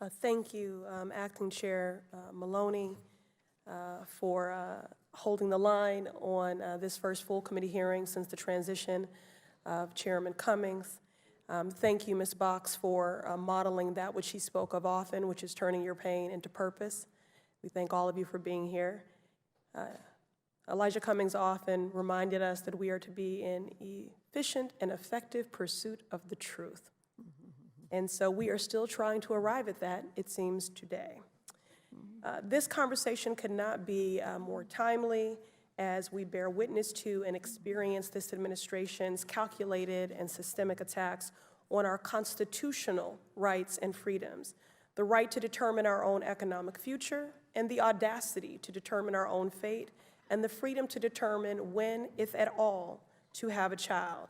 Thank you, Acting Chair Maloney, for holding the line on this first full committee hearing since the transition of Chairman Cummings. Thank you, Ms. Box, for modeling that which she spoke of often, which is turning your pain into purpose. We thank all of you for being here. Elijah Cummings often reminded us that we are to be in efficient and effective pursuit of the truth. And so we are still trying to arrive at that, it seems, today. This conversation could not be more timely as we bear witness to and experience this administration's calculated and systemic attacks on our constitutional rights and freedoms, the right to determine our own economic future, and the audacity to determine our own fate, and the freedom to determine when, if at all, to have a child.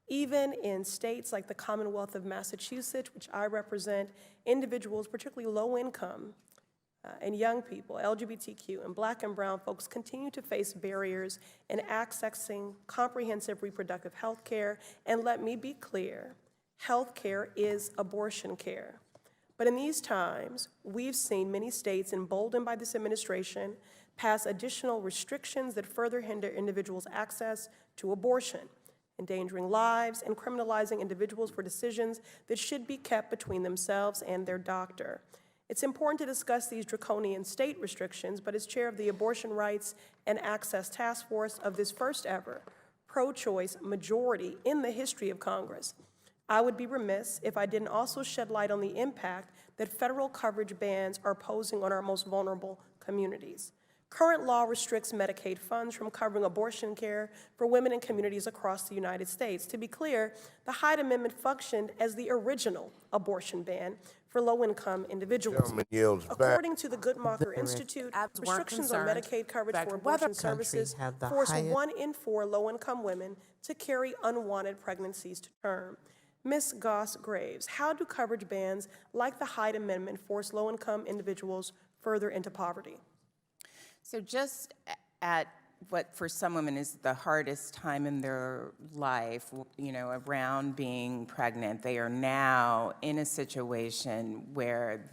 Even in states like the Commonwealth of Massachusetts, which I represent, individuals, particularly low income and young people, LGBTQ and Black and brown folks, continue to face barriers in accessing comprehensive reproductive health care. And let me be clear, health care is abortion care. But in these times, we've seen many states, emboldened by this administration, pass additional restrictions that further hinder individuals' access to abortion, endangering lives and criminalizing individuals for decisions that should be kept between themselves and their doctor. It's important to discuss these draconian state restrictions, but as chair of the Abortion Rights and Access Task Force of this first ever pro-choice majority in the history of Congress, I would be remiss if I didn't also shed light on the impact that federal coverage bans are posing on our most vulnerable communities. Current law restricts Medicaid funds from covering abortion care for women in communities across the United States. To be clear, the Hyde Amendment functioned as the original abortion ban for low-income individuals. According to the Guttmacher Institute, restrictions on Medicaid coverage for abortion services force 1 in 4 low-income women to carry unwanted pregnancies to term. Ms. Goss-Graves, how do coverage bans like the Hyde Amendment force low-income individuals further into poverty? So just at what for some women is the hardest time in their life, around being pregnant, they are now in a situation where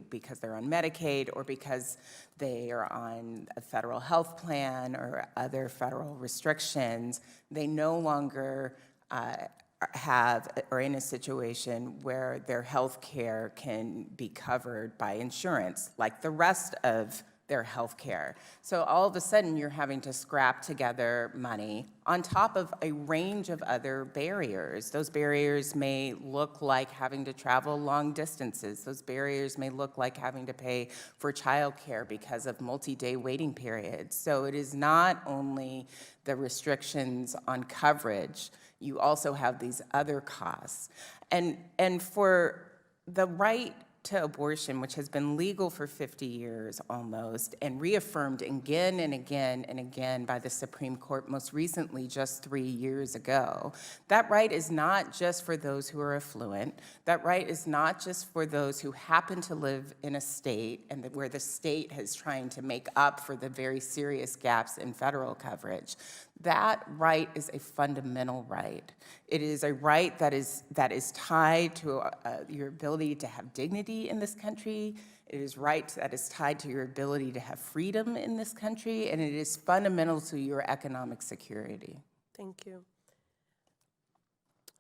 because they're on Medicaid or because they are on a federal health plan or other federal restrictions, they no longer are in a situation where their health care can be covered by insurance like the rest of their health care. So all of a sudden you're having to scrap together money on top of a range of other barriers. Those barriers may look like having to travel long distances. Those barriers may look like having to pay for childcare because of multi-day waiting periods. So it is not only the restrictions on coverage, you also have these other costs. And for the right to abortion, which has been legal for 50 years almost, and reaffirmed again and again and again by the Supreme Court, most recently just 3 years ago. That right is not just for those who are affluent. That right is not just for those who happen to live in a state and where the state is trying to make up for the very serious gaps in federal coverage. That right is a fundamental right. It is a right that is tied to your ability to have dignity in this country. It is right that is tied to your ability to have freedom in this country, and it is fundamental to your economic security. Thank you.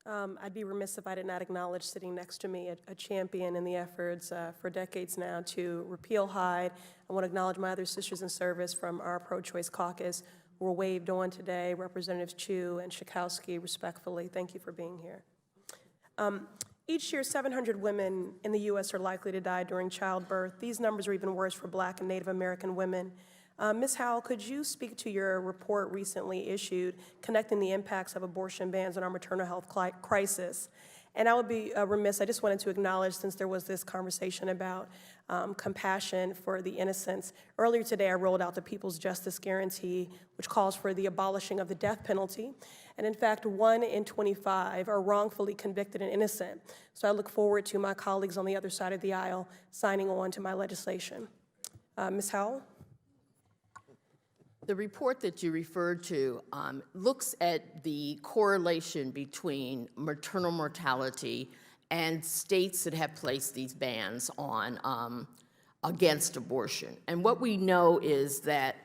I'd be remiss if I did not acknowledge sitting next to me a champion in the efforts for decades now to repeal Hyde. I want to acknowledge my other sisters in service from our pro-choice caucus who were waved on today, Representatives Chu and Schakowsky, respectfully. Thank you for being here. Each year, 700 women in the U.S. are likely to die during childbirth. These numbers are even worse for Black and Native American women. Ms. Howell, could you speak to your report recently issued connecting the impacts of abortion bans on our maternal health crisis? And I would be remiss, I just wanted to acknowledge, since there was this conversation about compassion for the innocents. Earlier today, I rolled out the People's Justice Guarantee, which calls for the abolishing of the death penalty. And in fact, 1 in 25 are wrongfully convicted and innocent. So I look forward to my colleagues on the other side of the aisle signing on to my legislation. Ms. Howell? The report that you referred to looks at the correlation between maternal mortality and states that have placed these bans on against abortion. And what we know is that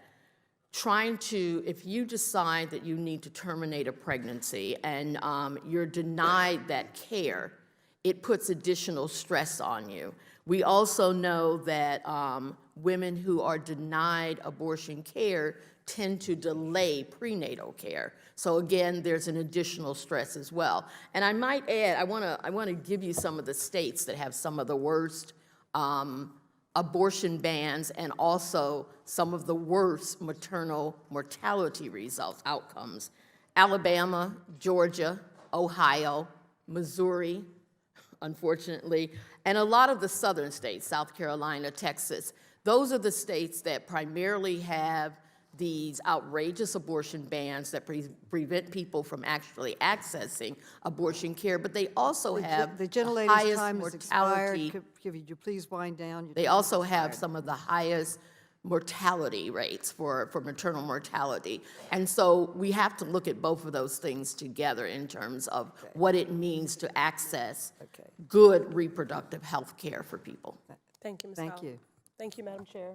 if you decide that you need to terminate a pregnancy and you're denied that care, it puts additional stress on you. We also know that women who are denied abortion care tend to delay prenatal care. So again, there's an additional stress as well. And I might add, I want to give you some of the states that have some of the worst abortion bans and also some of the worst maternal mortality outcomes. Alabama, Georgia, Ohio, Missouri, unfortunately, and a lot of the southern states, South Carolina, Texas. Those are the states that primarily have these outrageous abortion bans that prevent people from actually accessing abortion care, but they also have The the gentlelady's highest time has mortality. expired. Could you please wind down? Your They time has also have expired. some of the highest mortality rates for maternal mortality. And so we have to look at both of those things together in terms of what it means to access good reproductive health care for people. Thank you, Ms. Thank Howell. you. Thank you, Madam Chair.